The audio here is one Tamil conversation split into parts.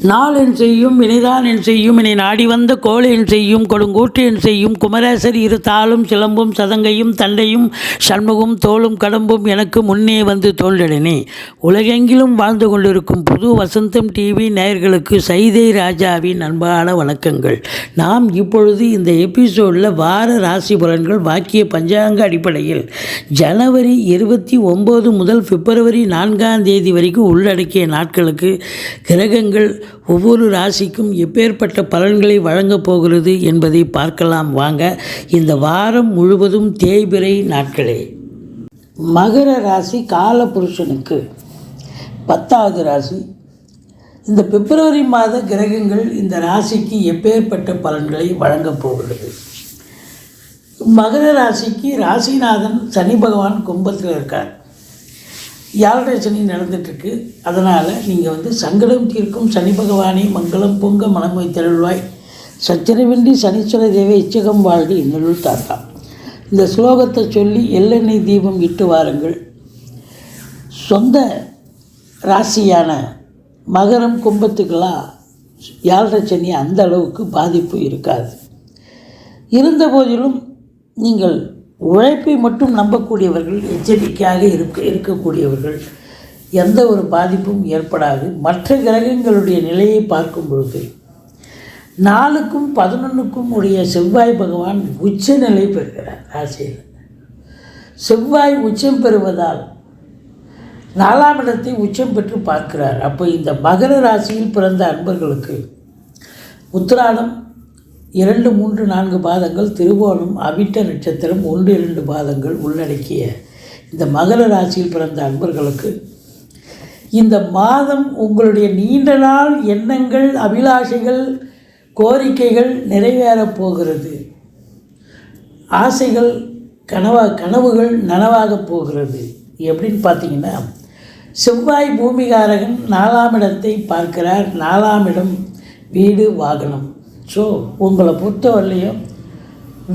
நாளென் செய்யும் வினைதான் என் செய்யும் இனி நாடி வந்த கோளென் செய்யும் கொடுங்கூற்று என் செய்யும் குமரேசர் இரு தாளும் சிலம்பும் சதங்கையும் தண்டையும் சண்முகம் தோளும் கடம்பும் எனக்கு முன்னே வந்து தோன்றினே. உலகெங்கிலும் வாழ்ந்து கொண்டிருக்கும் புது வசந்தம் டிவி நேயர்களுக்கு சைதை ராஜாவின் அன்பான வணக்கங்கள். நாம் இப்பொழுது இந்த எபிசோடில் வார ராசி பலன்கள் வாக்கிய பஞ்சாங்க அடிப்படையில் ஜனவரி 29 முதல் பிப்ரவரி 4 வரைக்கும் உள்ளடக்கிய நாட்களுக்கு கிரகங்கள் ஒவ்வொரு ராசிக்கும் எப்பேற்பட்ட பலன்களை வழங்கப் போகிறது என்பதை பார்க்கலாம் வாங்க. இந்த வாரம் முழுவதும் தேய்பிறை நாட்களே. மகர ராசி காலபுருஷனுக்கு 10வது ராசி. இந்த பிப்ரவரி மாத கிரகங்கள் இந்த ராசிக்கு எப்பேற்பட்ட பலன்களை வழங்கப் போகிறது. மகர ராசிக்கு ராசிநாதன் சனி பகவான் கும்பத்தில் இருக்கார். 7 சனி நடந்துட்டுருக்கு. அதனால் நீங்கள் சங்கடம் தீர்க்கும் சனி பகவானை மங்களம் பொங்க மனமை தெருள்வாய் சச்சரவின்றி சனீஸ்வர தேவை இச்சகம் வாழ்வு இன்னொரு தாத்தாம். இந்த ஸ்லோகத்தை சொல்லி எள்ளெண்ணெய் தீபம் இட்டு வாருங்கள். சொந்த ராசியான மகரம் கும்பத்துக்கெல்லாம் 7 சனி அந்த அளவுக்கு பாதிப்பு இருக்காது. இருந்த போதிலும் நீங்கள் உழைப்பை மட்டும் நம்பக்கூடியவர்கள், எச்சரிக்கையாக இருக்கக்கூடியவர்கள், எந்த ஒரு பாதிப்பும் ஏற்படாது. மற்ற கிரகங்களுடைய நிலையை பார்க்கும் பொழுது 4க்கும் 11க்கும் உடைய செவ்வாய் பகவான் உச்ச நிலை பெறுகிறார் ராசியில். செவ்வாய் உச்சம் பெறுவதால் 4ஆம் இடத்தை உச்சம் பெற்று பார்க்கிறார். அப்போ இந்த மகர ராசியில் பிறந்த அன்பர்களுக்கு உத்திராடம் 2, 3, 4 பாதங்கள், திருவோணம், அவிட்ட நட்சத்திரம் 1, 2 பாதங்கள் உள்ளடக்கிய இந்த மகர ராசியில் பிறந்த அன்பர்களுக்கு இந்த மாதம் உங்களுடைய நீண்ட நாள் எண்ணங்கள், அபிலாஷைகள், கோரிக்கைகள் நிறைவேறப் போகிறது. ஆசைகள், கனவுகள் நனவாகப் போகிறது. எப்படின்னு பார்த்தீங்கன்னா, செவ்வாய் பூமிகாரகன் 4ஆம் இடத்தை பார்க்கிறார். 4ஆம் இடம் வீடு, வாகனம். ஸோ உங்களை பொறுத்தவரையிலையும்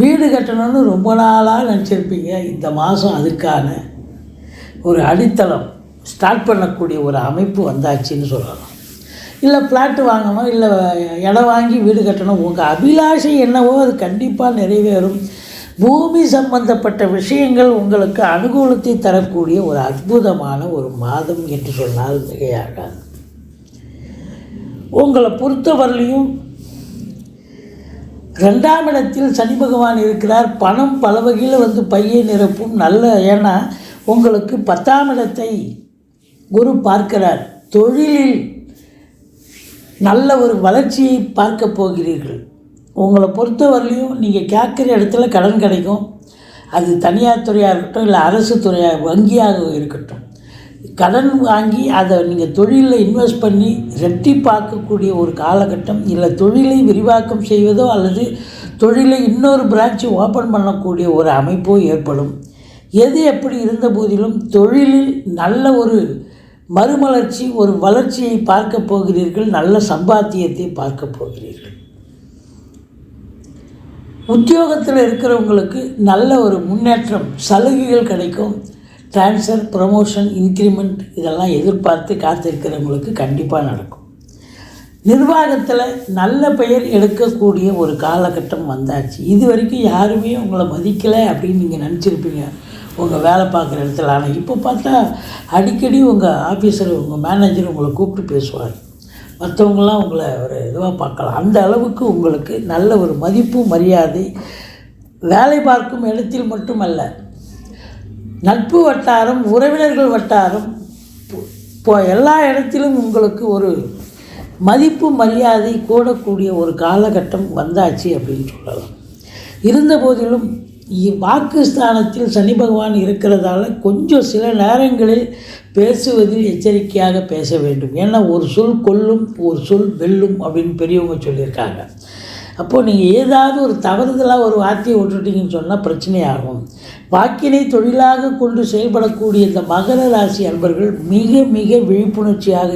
வீடு கட்டணும்னு ரொம்ப நாளாக நினச்சிருப்பீங்க. இந்த மாதம் அதுக்கான ஒரு அடித்தளம் ஸ்டார்ட் பண்ணக்கூடிய ஒரு அமைப்பு வந்தாச்சுன்னு சொல்லலாம். இல்லை ஃப்ளாட்டு வாங்கணும், இல்லை இடம் வாங்கி வீடு கட்டணும். உங்கள் அபிலாஷை என்னவோ அது கண்டிப்பாக நிறைவேறும். பூமி சம்பந்தப்பட்ட விஷயங்கள் உங்களுக்கு அனுகூலத்தை தரக்கூடிய ஒரு அற்புதமான ஒரு மாதம் என்று சொன்னால் மிகையாகாது. உங்களை பொறுத்தவரையிலையும் 2ஆம் இடத்தில் சனி பகவான் இருக்கிறார். பணம் பல வகையில் பையை நிரப்பும். ஏன்னா உங்களுக்கு 10ஆம் இடத்தை குரு பார்க்கிறார். தொழிலில் நல்ல ஒரு வளர்ச்சியை பார்க்க போகிறீர்கள். உங்களை பொறுத்தவரையிலையும் நீங்கள் கேட்குற இடத்துல கடன் கிடைக்கும். அது தனியார் துறையாக இருக்கட்டும், இல்லை அரசு துறையாக, வங்கியாக இருக்கட்டும். கடன் வாங்கி அதை நீங்கள் தொழிலில் இன்வெஸ்ட் பண்ணி ரெட்டிப்பாக்கக்கூடிய ஒரு காலகட்டம், இல்லை தொழிலை விரிவாக்கம் செய்வதோ அல்லது தொழிலை இன்னொரு பிரான்ச்சு ஓப்பன் பண்ணக்கூடிய ஒரு அமைப்போ ஏற்படும். எது எப்படி இருந்த போதிலும் தொழிலில் நல்ல ஒரு மறுமலர்ச்சி, ஒரு வளர்ச்சியை பார்க்க போகிறீர்கள். நல்ல சம்பாத்தியத்தை பார்க்க போகிறீர்கள். உத்தியோகத்தில் இருக்கிறவங்களுக்கு நல்ல ஒரு முன்னேற்றம், சலுகைகள் கிடைக்கும். ட்ரான்ஸ்ஃபர், ப்ரமோஷன், இன்க்ரிமெண்ட் இதெல்லாம் எதிர்பார்த்து காத்திருக்கிறவங்களுக்கு கண்டிப்பாக நடக்கும். நிர்வாகத்தில் நல்ல பெயர் எடுக்கக்கூடிய ஒரு காலகட்டம் வந்தாச்சு. இது வரைக்கும் யாருமே உங்களை மதிக்கலை அப்படின்னு நீங்கள் நினச்சிருப்பீங்க உங்கள் வேலை பார்க்குற இடத்துல. ஆனால் இப்போ பார்த்தா அடிக்கடி உங்கள் ஆஃபீஸர், உங்கள் மேனேஜர் உங்களை கூப்பிட்டு பேசுவார். மற்றவங்களாம் உங்களை ஒரு இதுவாக பார்க்கலாம். அந்த அளவுக்கு உங்களுக்கு நல்ல ஒரு மதிப்பு, மரியாதை வேலை பார்க்கும் இடத்தில் மட்டுமல்ல, நட்பு வட்டாரம், உறவினர்கள் வட்டாரம், எல்லா இடத்திலும் உங்களுக்கு ஒரு மதிப்பு மரியாதை கூடக்கூடிய ஒரு காலகட்டம் வந்தாச்சு அப்படின்னு சொல்லலாம். இருந்த போதிலும் வாக்குஸ்தானத்தில் சனி பகவான் இருக்கிறதால கொஞ்சம் சில நேரங்களில் பேசுவதில் எச்சரிக்கையாக பேச வேண்டும். ஏன்னா ஒரு சொல் கொல்லும், ஒரு சொல் வெல்லும் அப்படின்னு பெரியவங்க சொல்லியிருக்காங்க. அப்போது நீங்கள் ஏதாவது ஒரு தவறுதலாக ஒரு வார்த்தையை விட்டுட்டீங்கன்னு சொன்னால் பிரச்சனையாகும். வாக்கினை தொழிலாக கொண்டு செயல்படக்கூடிய இந்த மகர ராசி அன்பர்கள் மிக மிக விழிப்புணர்ச்சியாக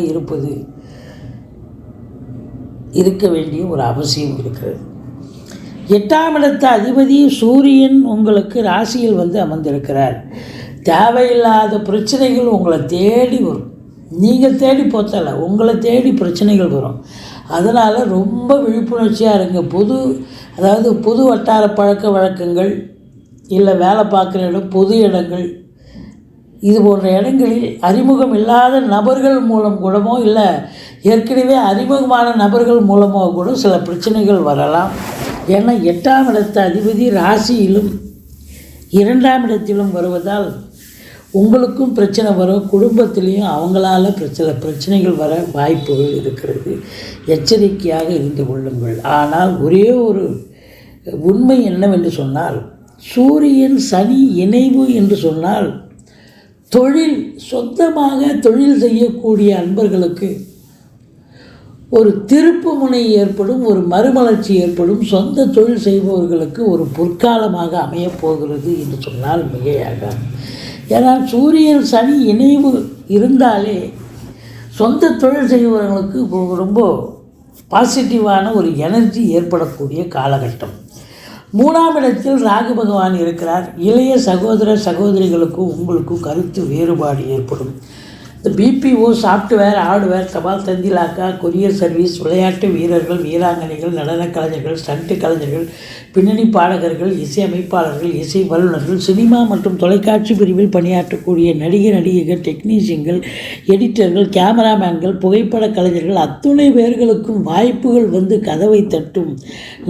இருக்க வேண்டிய ஒரு அவசியம் இருக்கிறது. 8ஆம் இடத்து அதிபதி சூரியன் உங்களுக்கு ராசியில் அமர்ந்திருக்கிறார். தேவையில்லாத பிரச்சனைகள் உங்களை தேடி வரும். நீங்கள் தேடி போத்தலை, உங்களை தேடி பிரச்சனைகள் வரும். அதனால் ரொம்ப விழிப்புணர்ச்சியாக இருங்க. பொது வட்டார பழக்க வழக்கங்கள், இல்லை வேலை பார்க்குற இடம், பொது இடங்கள், இது போன்ற இடங்களில் அறிமுகம் இல்லாத நபர்கள் மூலம் கூடமோ, இல்லை ஏற்கனவே அறிமுகமான நபர்கள் மூலமோ கூட சில பிரச்சனைகள் வரலாம். ஏன்னா 8ஆம் இடத்து அதிபதி ராசியிலும் 2ஆம் இடத்திலும் வருவதால் உங்களுக்கும் பிரச்சனை வரும், குடும்பத்திலையும் அவங்களால சில பிரச்சனைகள் வர வாய்ப்புகள் இருக்கிறது. எச்சரிக்கையாக இருந்து கொள்ளுங்கள். ஆனால் ஒரே ஒரு உண்மை என்னவென்று சொன்னால், சூரியன் சனி இணைவு என்று சொன்னால் சொந்தமாக தொழில் செய்யக்கூடிய அன்பர்களுக்கு ஒரு திருப்பு முனை ஏற்படும், ஒரு மறுமலர்ச்சி ஏற்படும். சொந்த தொழில் செய்பவர்களுக்கு ஒரு பொற்காலமாக அமையப்போகிறது என்று சொன்னால் மிகையாக. ஏன்னால் சூரியன் சனி இணைவு இருந்தாலே சொந்த தொழில் செய்பவர்களுக்கு ரொம்ப பாசிட்டிவான ஒரு எனர்ஜி ஏற்படக்கூடிய காலகட்டம். 3ஆம் இடத்தில் ராகு பகவான் இருக்கிறார். இளைய சகோதர சகோதரிகளுக்கும் உங்களுக்கும் கருத்து வேறுபாடு ஏற்படும். இந்த பிபிஓ, சாஃப்ட்வேர், ஹார்ட்வேர், தபால் தந்தி, லாக்கா, கொரியர் சர்வீஸ், விளையாட்டு வீரர்கள், வீராங்கனைகள், நடன கலைஞர்கள், ஸ்டண்ட் கலைஞர்கள், பின்னணி பாடகர்கள், இசை அமைப்பாளர்கள், இசை வல்லுநர்கள், சினிமா மற்றும் தொலைக்காட்சி பிரிவில் பணியாற்றக்கூடிய நடிகர்கள், டெக்னீஷியன்கள், எடிட்டர்கள், கேமராமேன்கள், புகைப்பட கலைஞர்கள் அத்துணை பேர்களுக்கும் வாய்ப்புகள் வந்து கதவை தட்டும்.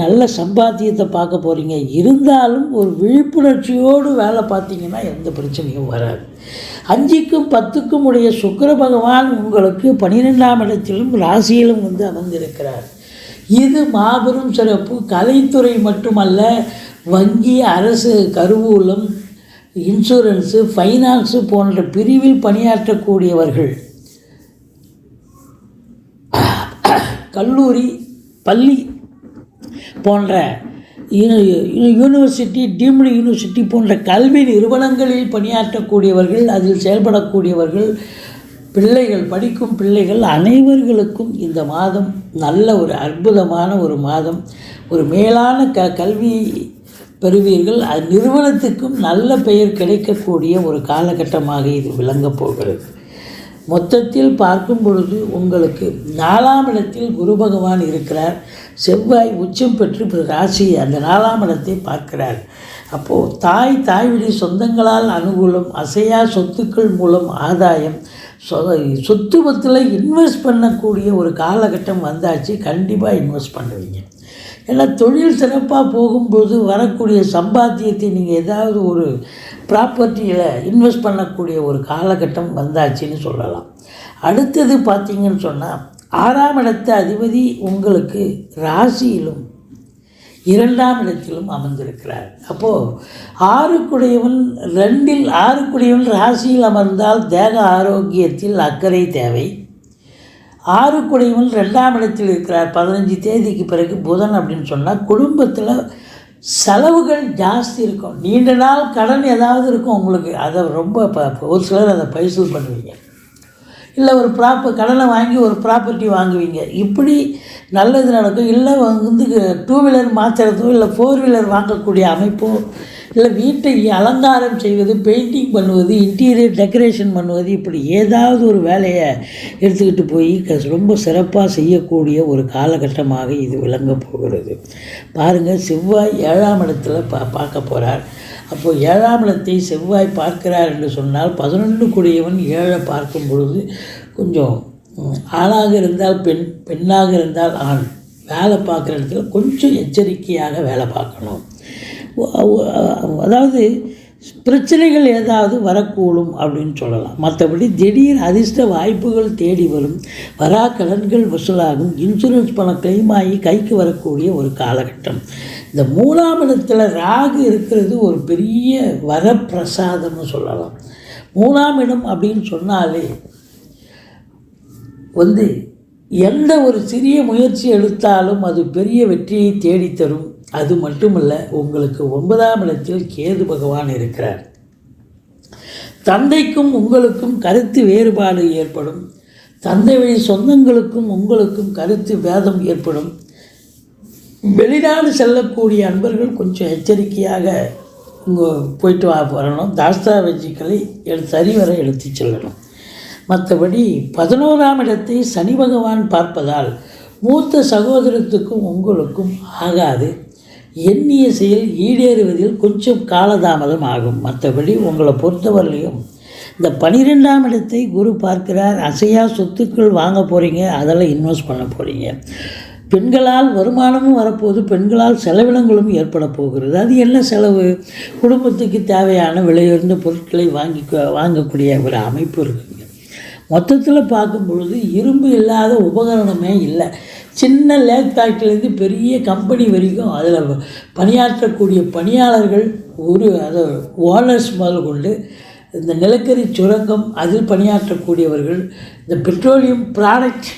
நல்ல சம்பாத்தியத்தை பார்க்க போகிறீங்க. இருந்தாலும் ஒரு விழிப்புணர்ச்சியோடு வேலை பார்த்தீங்கன்னா எந்த பிரச்சனையும் வராது. 5க்கும் 10க்கும் உடைய சுக்கிர பகவான் உங்களுக்கு 12ஆம் இடத்திலும் ராசியிலும் வந்து அமர்ந்திருக்கிறார். இது மாபெரும் சிறப்பு. கலைத்துறை மட்டுமல்ல, வங்கி, அரசு, கருவூலம், இன்சூரன்ஸு, ஃபைனான்ஸு போன்ற பிரிவில் பணியாற்றக்கூடியவர்கள், கல்லூரி, பள்ளி போன்ற யூனிவர்சிட்டி, டீம்டு யூனிவர்சிட்டி போன்ற கல்வி நிறுவனங்களில் பணியாற்றக்கூடியவர்கள், அதில் செயல்படக்கூடியவர்கள், பிள்ளைகள், படிக்கும் பிள்ளைகள் அனைவர்களுக்கும் இந்த மாதம் நல்ல ஒரு அற்புதமான ஒரு மாதம். ஒரு மேலான கல்வி பெறுவீர்கள். நிறுவனத்துக்கும் நல்ல பெயர் கிடைக்கக்கூடிய ஒரு காலகட்டமாக இது விளங்கப் போகிறது. மொத்தத்தில் பார்க்கும் பொழுது உங்களுக்கு 4ஆம் இடத்தில் குரு பகவான் இருக்கிறார். செவ்வாய் உச்சம் பெற்று ராசி அந்த 4ஆம் இடத்தை பார்க்கிறார். அப்போது தாய் வழி சொந்தங்களால் அனுகூலம், அசையா சொத்துக்கள் மூலம் ஆதாயம், சொத்து பத்தில் இன்வெஸ்ட் பண்ணக்கூடிய ஒரு காலகட்டம் வந்தாச்சு. கண்டிப்பாக இன்வெஸ்ட் பண்ணுவீங்க. ஏன்னா தொழில் சிறப்பாக போகும்போது வரக்கூடிய சம்பாத்தியத்தை நீங்கள் ஏதாவது ஒரு ப்ராப்பர்ட்டியில் இன்வெஸ்ட் பண்ணக்கூடிய ஒரு காலகட்டம் வந்தாச்சுன்னு சொல்லலாம். அடுத்தது பார்த்திங்கன்னு சொன்னால் 6ஆம் இடத்து அதிபதி உங்களுக்கு ராசியிலும் 2ஆம் இடத்திலும் அமர்ந்திருக்கிறார். அப்போது 6க்குடையவன் 2இல் 6க்குடையவன் ராசியில் அமர்ந்தால் தேக ஆரோக்கியத்தில் அக்கறை தேவை. 6க்குடையவன் 2ஆம் இடத்தில் இருக்கிறார். 15 தேதிக்கு பிறகு புதன் அப்படின்னு சொன்னால் குடும்பத்தில் செலவுகள் ஜாஸ்தி இருக்கும். நீண்ட நாள் கடன் ஏதாவது இருக்கும் உங்களுக்கு. அதை ரொம்ப ஒரு சிலர் அதை பைசல் பண்ணுவீங்க. இல்லை ஒரு கடனை வாங்கி ஒரு ப்ராப்பர்ட்டி வாங்குவீங்க. இப்படி நல்லது நடக்கும். இல்லை வந்து 2 வீலர் மாற்றுறதோ, இல்லை 4 வீலர் வாங்கக்கூடிய அமைப்போ, இல்லை வீட்டை அலங்காரம் செய்வது, பெயிண்டிங் பண்ணுவது, இன்டீரியர் டெக்கரேஷன் பண்ணுவது, இப்படி ஏதாவது ஒரு வேலையை எடுத்துக்கிட்டு போய் ரொம்ப சிறப்பாக செய்யக்கூடிய ஒரு காலகட்டமாக இது விளங்கப் போகிறது. பாருங்கள், செவ்வாய் 7ஆம் இடத்துல பார்க்க போகிறார். அப்போது 7ஆம் இடத்தை செவ்வாய் பார்க்கிறார் என்று சொன்னால் 11க்குடையவன் 7 பார்க்கும் பொழுது கொஞ்சம் ஆணாக இருந்தால் பெண், பெண்ணாக இருந்தால் ஆண், வேலை பார்க்குற இடத்துல கொஞ்சம் எச்சரிக்கையாக வேலை பார்க்கணும். அதாவது பிரச்சனைகள் ஏதாவது வரக்கூடும் அப்படின்னு சொல்லலாம். மற்றபடி திடீர் அதிர்ஷ்ட வாய்ப்புகள் தேடி வரும். வரா கடன்கள் வசூலாகும். இன்சூரன்ஸ் பணம் கிளைம் ஆகி கைக்கு வரக்கூடிய ஒரு காலகட்டம். இந்த 3ஆம் இடத்துல ராகு இருக்கிறது ஒரு பெரிய வரப்பிரசாதம்னு சொல்லலாம். 3ஆம் இடம் அப்படின்னு சொன்னாலே வந்து எந்த ஒரு சிறிய முயற்சி எடுத்தாலும் அது பெரிய வெற்றியை தேடித்தரும். அது மட்டுமல்ல, உங்களுக்கு 9ஆம் இடத்தில் கேது பகவான் இருக்கிறார். தந்தைக்கும் உங்களுக்கும் கருத்து வேறுபாடு ஏற்படும். தந்தை வழி சொந்தங்களுக்கும் உங்களுக்கும் கருத்து வேதம் ஏற்படும். வெளிநாடு செல்லக்கூடிய அன்பர்கள் கொஞ்சம் எச்சரிக்கையாக போயிட்டு வரணும். தாஸ்தாவேஜுக்களை சரிவர எடுத்து செல்லணும். மற்றபடி 11ஆம் இடத்தை சனி பகவான் பார்ப்பதால் மூத்த சகோதரத்துக்கும் உங்களுக்கும் ஆகாது. எண்ணிய செயல் ஈடேறுவதில் கொஞ்சம் காலதாமதம் ஆகும். மற்றபடி உங்களை பொறுத்தவரையிலையும் இந்த 12ஆம் இடத்தை குரு பார்க்கிறார். அசையா சொத்துக்கள் வாங்க போகிறீங்க, அதெல்லாம் இன்வெஸ்ட் பண்ண போகிறீங்க. பெண்களால் வருமானமும் வரப்போகுது, பெண்களால் செலவினங்களும் ஏற்பட போகிறது. அது என்ன செலவு? குடும்பத்துக்கு தேவையான விலையுயர்ந்த பொருட்களை வாங்கக்கூடிய ஒரு அமைப்பு இருக்குங்க. மொத்தத்தில் பார்க்கும் பொழுது இரும்பு இல்லாத உபகரணமே இல்லை. சின்ன லேக் ஃபேக்ட்ரிலேருந்து பெரிய கம்பெனி வரைக்கும் அதில் பணியாற்றக்கூடிய பணியாளர்கள் அதை ஓனர்ஸ் முதல் கொண்டு இந்த நிலக்கரி சுரங்கம் அதில் பணியாற்றக்கூடியவர்கள், இந்த பெட்ரோலியம் ப்ராடக்ட்,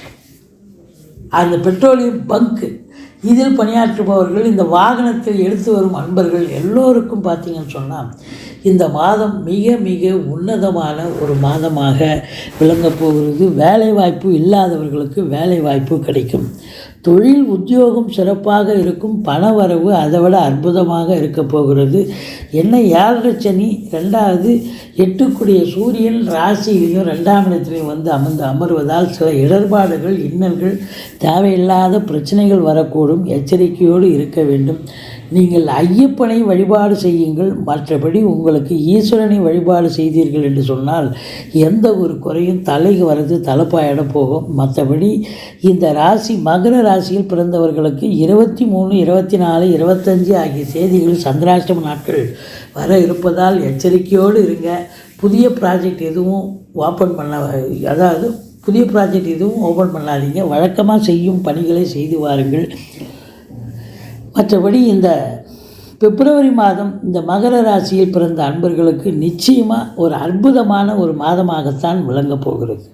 அந்த பெட்ரோலியம் பங்கு இதில் பணியாற்றுபவர்கள், இந்த வாகனத்தில் எடுத்து வரும் அன்பர்கள் எல்லோருக்கும் பார்த்திங்கன்னு சொன்னால் இந்த மாதம் மிக மிக உன்னதமான ஒரு மாதமாக விளங்கப் போகிறது. வேலைவாய்ப்பு இல்லாதவர்களுக்கு வேலைவாய்ப்பு கிடைக்கும். தொழில் உத்தியோகம் சிறப்பாக இருக்கும். பண வரவு அதை விட அற்புதமாக இருக்க போகிறது. என்ன 7.5 சனி, 2வது 8க்குடைய சூரியன் ராசியிலையும் 2ஆம் இடத்துலையும் வந்து அமர்வதால் சில இடர்பாடுகள், இன்னல்கள், தேவையில்லாத பிரச்சனைகள் வரக்கூடும். எச்சரிக்கையோடு இருக்க வேண்டும். நீங்கள் ஐயப்பனை வழிபாடு செய்யுங்கள். மற்றபடி உங்களுக்கு ஈஸ்வரனை வழிபாடு செய்தீர்கள் என்று சொன்னால் எந்த ஒரு குறையும் தலைக்கு வர்றது தலைப்பாயிட போகும். மற்றபடி இந்த ராசி மகர ராசியில் பிறந்தவர்களுக்கு 23, 24, 25 ஆகிய தேதிகள் சந்திராஷ்டம நாட்கள் வர இருப்பதால் எச்சரிக்கையோடு இருங்க. புதிய ப்ராஜெக்ட் எதுவும் ஓப்பன் பண்ணாதீங்க. வழக்கமாக செய்யும் பணிகளை செய்து வாருங்கள். மற்றபடி இந்த பிப்ரவரி மாதம் இந்த மகர ராசியில் பிறந்த அன்பர்களுக்கு நிச்சயமாக ஒரு அற்புதமான ஒரு மாதமாகத்தான் விளங்கப் போகிறது.